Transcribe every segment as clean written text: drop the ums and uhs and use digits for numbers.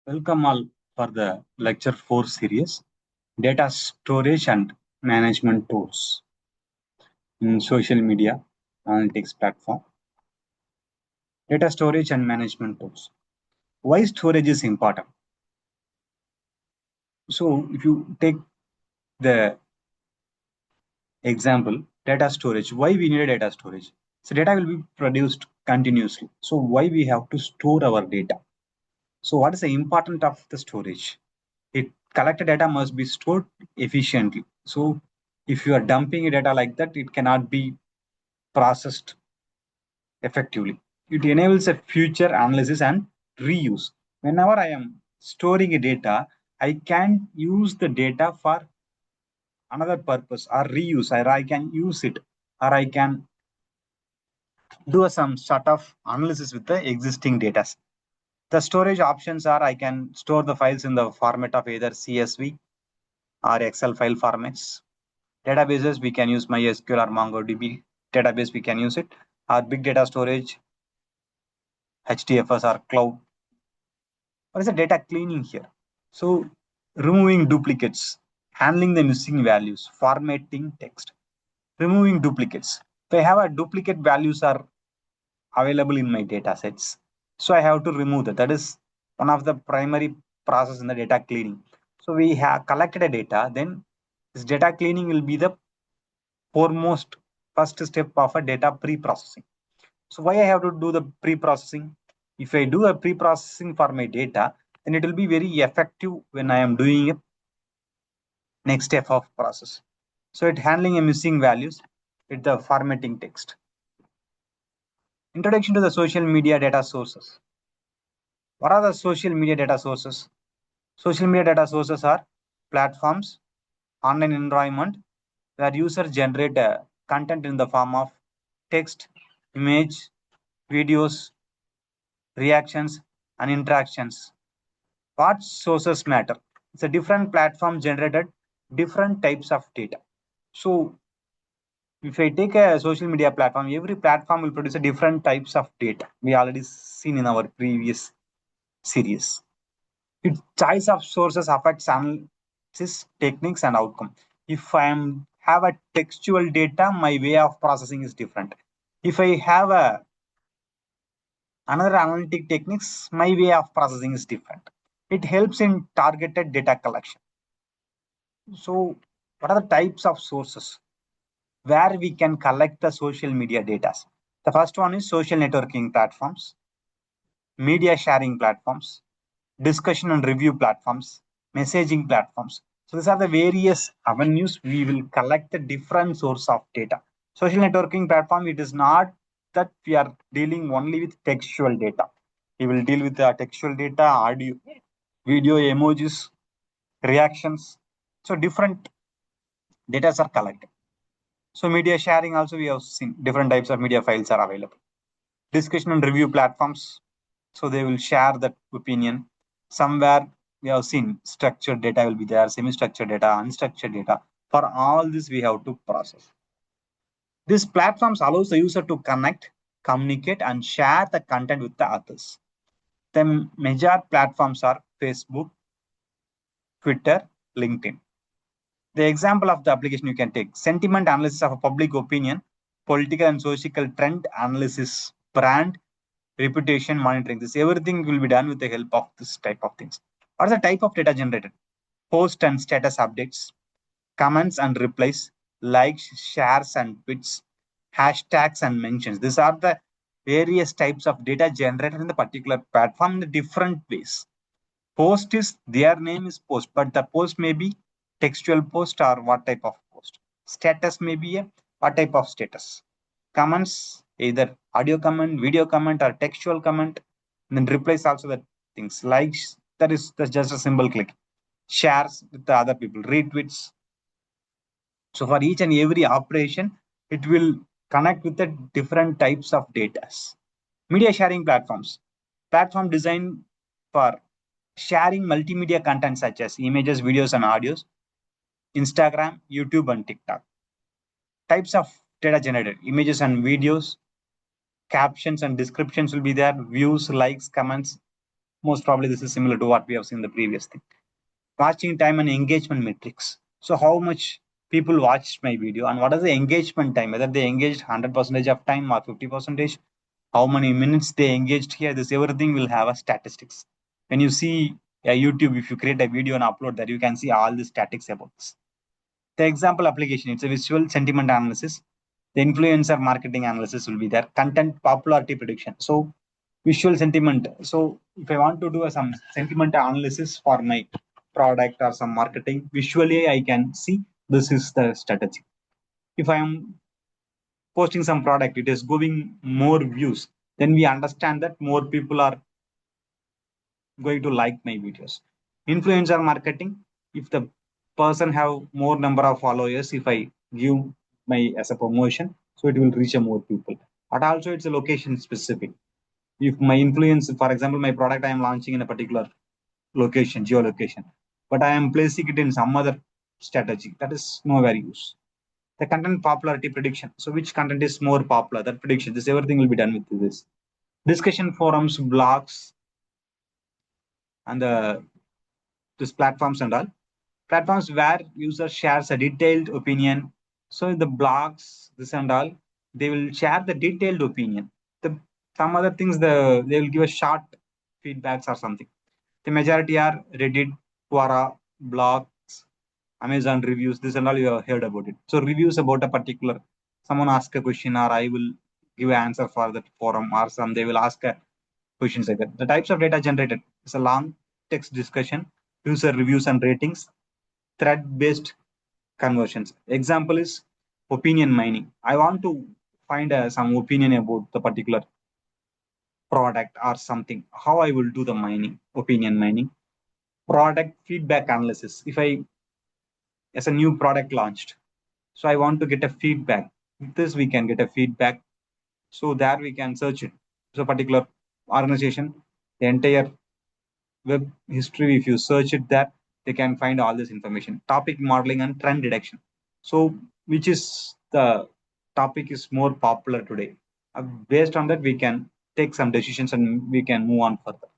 Welcome all for the lecture 4 series, Data Storage and Management Tools in Social Media Analytics Platform. Data Storage and Management Tools. Why storage is important? So if you take the example, data storage, why we need a data storage? So data will be produced continuously. So why we have to store our data? So what is the importance of the storage? It collected data must be stored efficiently. So if you are dumping data like that, it cannot be processed effectively. It enables a future analysis and reuse. Whenever I am storing a data, I can use the data for another purpose or reuse, or I can use it, or I can do some sort of analysis with the existing data. The storage options are I can store the files in the format of either CSV or Excel file formats. Databases, we can use MySQL or MongoDB database, we can use it. Our big data storage, HDFS or cloud. What is the data cleaning here? So removing duplicates, handling the missing values, formatting text, removing duplicates. If I have a duplicate values are available in my data sets, so I have to remove that. That is one of the primary process in the data cleaning. So we have collected a data, then this data cleaning will be the foremost first step of a data pre-processing. So why I have to do the pre-processing? If I do a pre-processing for my data, then it will be very effective when I am doing a next step of process. So it handling a missing values with the formatting text. Introduction to the social media data sources. What are the social media data sources? Social media data sources are platforms, online environment where users generate content in the form of text, image, videos, reactions, and interactions. What sources matter? It's a different platform generated different types of data. So if I take a social media platform, every platform will produce a different types of data. We already seen in our previous series. Its choice of sources affects analysis techniques and outcome. If I am have a textual data, my way of processing is different. If I have a another analytic techniques, my way of processing is different. It helps in targeted data collection. So what are the types of sources where we can collect the social media data? The first one is social networking platforms, media sharing platforms, discussion and review platforms, messaging platforms. So these are the various avenues we will collect the different source of data. Social networking platform, it is not that we are dealing only with textual data. We will deal with the textual data, audio, video, emojis, reactions. So different data are collected. So media sharing also we have seen different types of media files are available. Discussion and review platforms. So they will share that opinion. Somewhere we have seen structured data will be there, semi-structured data, unstructured data. For all this, we have to process. These platforms allows the user to connect, communicate, and share the content with the others. The major platforms are Facebook, Twitter, LinkedIn. The example of the application you can take: sentiment analysis of a public opinion, political and social trend analysis, brand reputation monitoring. This everything will be done with the help of this type of things. What is the type of data generated? Post and status updates, comments and replies, likes, shares and tweets, hashtags and mentions. These are the various types of data generated in the particular platform in the different ways. Post is their name is post, but the post may be textual post or what type of post. Status may be a what type of status. Comments, either audio comment, video comment, or textual comment. And then replies also the things. Likes, that's just a simple click. Shares with the other people, retweets. So for each and every operation, it will connect with the different types of data. Media sharing platforms. Platform designed for sharing multimedia content such as images, videos, and audios, Instagram, YouTube, and TikTok. Types of data generated: images and videos, captions and descriptions will be there, views, likes, comments, Most probably this is similar to what we have seen in the previous thing. Watching time and engagement metrics. So how much people watched my video and what is the engagement time, whether they engaged 100% of time or 50%, how many minutes they engaged here. This everything will have a statistics. When you see a YouTube, if you create a video and upload that, you can see all the statistics about this. The example application, it's a visual sentiment analysis. The influencer marketing analysis will be there. Content popularity prediction. So visual sentiment. So if I want to do some sentiment analysis for my product or some marketing, visually I can see this is the strategy. If I am posting some product, it is going more views, then we understand that more people are going to like my videos. Influencer marketing, if the person have more number of followers, if I give my as a promotion, so it will reach a more people. But also it's a location specific. If my influence, for example, my product I am launching in a particular location, geolocation, but I am placing it in some other strategy, that is no very use. The content popularity prediction, so which content is more popular, that prediction, this everything will be done with this. Discussion forums, blogs, and the these platforms and all. Platforms where users shares a detailed opinion. So in the blogs, this and all, they will share the detailed opinion. The some other things, they will give a short feedbacks or something. The majority are Reddit, Quora, blogs, Amazon reviews. This and all you have heard about it. So reviews about a particular, someone ask a question or I will give an answer for that forum or some they will ask a questions like that. The types of data generated is a long text discussion, user reviews and ratings, thread-based conversions. Example is opinion mining. I want to find some opinion about the particular product or something. How I will do the mining, opinion mining. Product feedback analysis. If I, as a new product launched, so I want to get a feedback. With this, we can get a feedback. So there we can search it. So particular organization, the entire web history, if you search it there, they can find all this information. Topic modeling and trend detection. So which is the topic is more popular today. Based on that, we can take some decisions and we can move on further.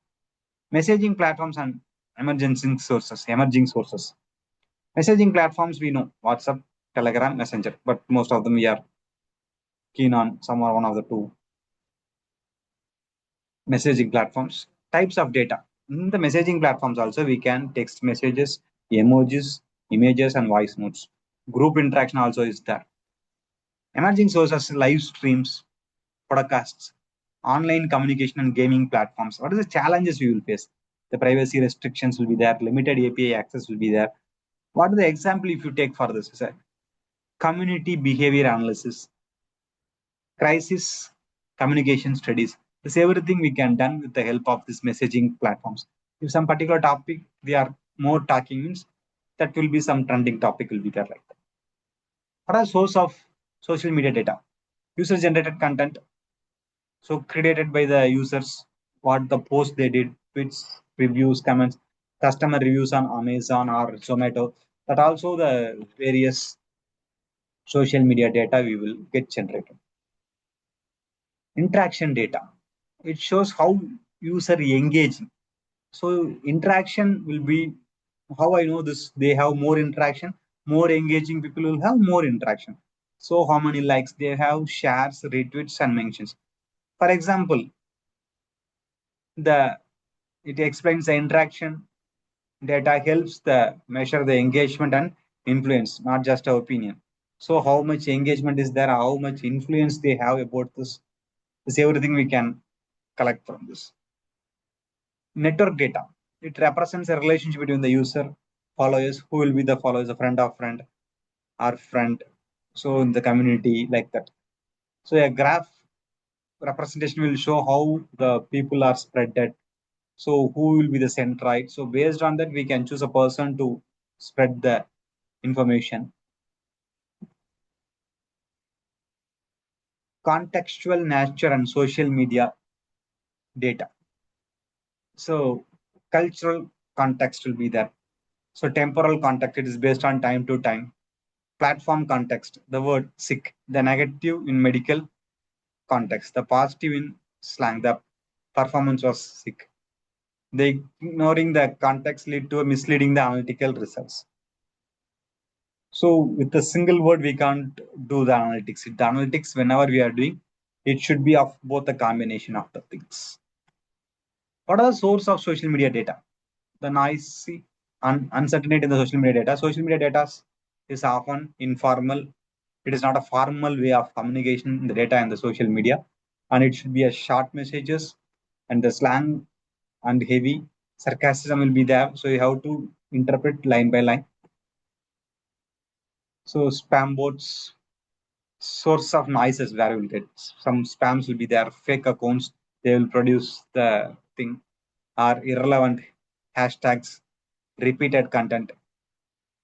Messaging platforms and emerging sources. Messaging platforms, we know WhatsApp, Telegram, Messenger, but most of them we are keen on some or one of the two messaging platforms. Types of data. In the messaging platforms also, we can text messages, emojis, images, and voice notes. Group interaction also is there. Emerging sources, live streams, podcasts, online communication and gaming platforms. What are the challenges we will face? The privacy restrictions will be there, limited API access will be there. What are the example if you take for this? Is a community behavior analysis, crisis communication studies. This everything we can done with the help of this messaging platforms. If some particular topic we are more talking means that will be some trending topic will be there like that. What are source of social media data? User generated content. So created by the users, what the post they did, tweets, reviews, comments, customer reviews on Amazon or Zomato. That also the various social media data we will get generated. Interaction data. It shows how user engaging. So interaction will be how I know this. They have more interaction, more engaging people will have more interaction. So how many likes they have, shares, retweets, and mentions. For example, the it explains the interaction data helps the measure the engagement and influence, not just our opinion. So how much engagement is there, how much influence they have about this. This everything we can collect from this. Network data. It represents a relationship between the user, followers, who will be the followers, a friend of friend, or friend. So in the community like that. So a graph representation will show how the people are spread. So who will be the centroid? So based on that, we can choose a person to spread the information. Contextual nature and social media data. So cultural context will be there. So temporal context, it is based on time to time. Platform context, the word sick, the negative in medical context, the positive in slang, the performance was sick. The ignoring the context lead to misleading the analytical results. So with a single word, we can't do the analytics. The analytics, whenever we are doing, it should be of both a combination of the things. What are the source of social media data? The noisy and uncertainty in the social media data. Social media data is often informal. It is not a formal way of communication in the data and the social media, and it should be a short messages and the slang and heavy sarcasm will be there. So you have to interpret line by line. So spam bots, source of noises where we will get some spams will be there, fake accounts, they will produce the thing, or irrelevant hashtags, repeated content,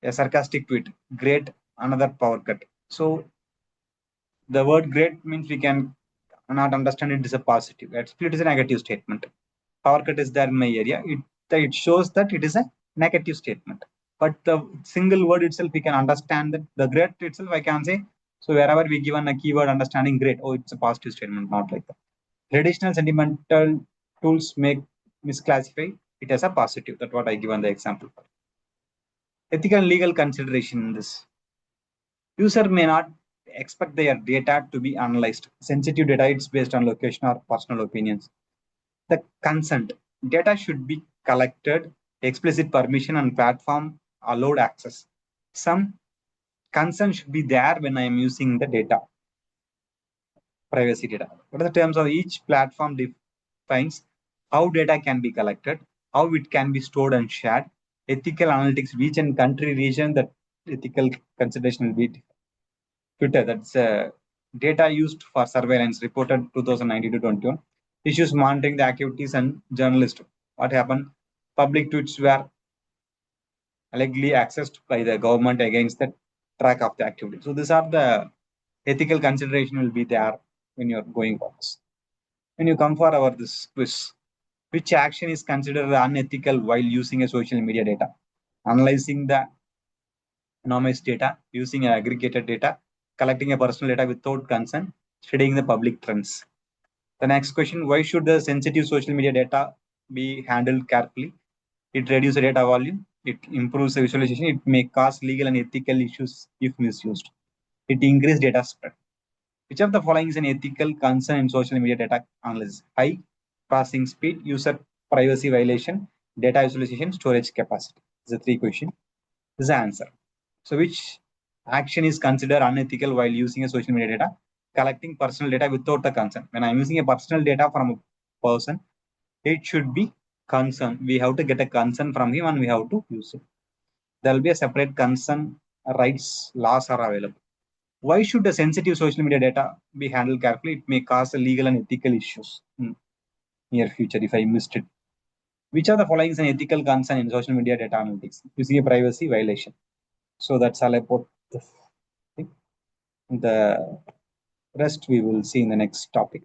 a sarcastic tweet, great, another power cut. So the word great means we can not understand it is a positive. Actually, it is a negative statement. Power cut is there in my area. It shows that it is a negative statement. But the single word itself, we can understand that the great itself, I can say. So wherever we given a keyword understanding great, oh, it's a positive statement, not like that. Traditional sentimental tools make misclassify it as a positive. That's what I given the example for. Ethical and legal consideration in this. User may not expect their data to be analyzed. Sensitive data is based on location or personal opinions. The consent. Data should be collected, explicit permission and platform allowed access. Some consent should be there when I am using the data. Privacy data. What are the terms of each platform defines how data can be collected, how it can be stored and shared, ethical analytics, which and country region that ethical consideration will be. Twitter, that's data used for surveillance, reported 2019 to 21. Issues monitoring the activities and journalists. What happened? Public tweets were allegedly accessed by the government against the track of the activity. So these are the ethical consideration will be there when you're going for this. When you come for our this quiz, which action is considered unethical while using a social media data? Analyzing the anonymous data, using aggregated data, collecting a personal data without consent, studying the public trends. The next question, why should the sensitive social media data be handled carefully? It reduces the data volume, it improves the visualization, it may cause legal and ethical issues if misused. It increases data spread. Which of the following is an ethical concern in social media data analysis? High processing speed, user privacy violation, data visualization, storage capacity. These are three questions. This is the answer. So which action is considered unethical while using a social media data? Collecting personal data without the consent. When I'm using a personal data from a person, it should be consent. We have to get a consent from him and we have to use it. There will be a separate consent rights laws are available. Why should the sensitive social media data be handled carefully? It may cause legal and ethical issues in near future if I missed it. Which are the following is an ethical concern in social media data analytics? Using a privacy violation. So that's all about the thing. The rest we will see in the next topic.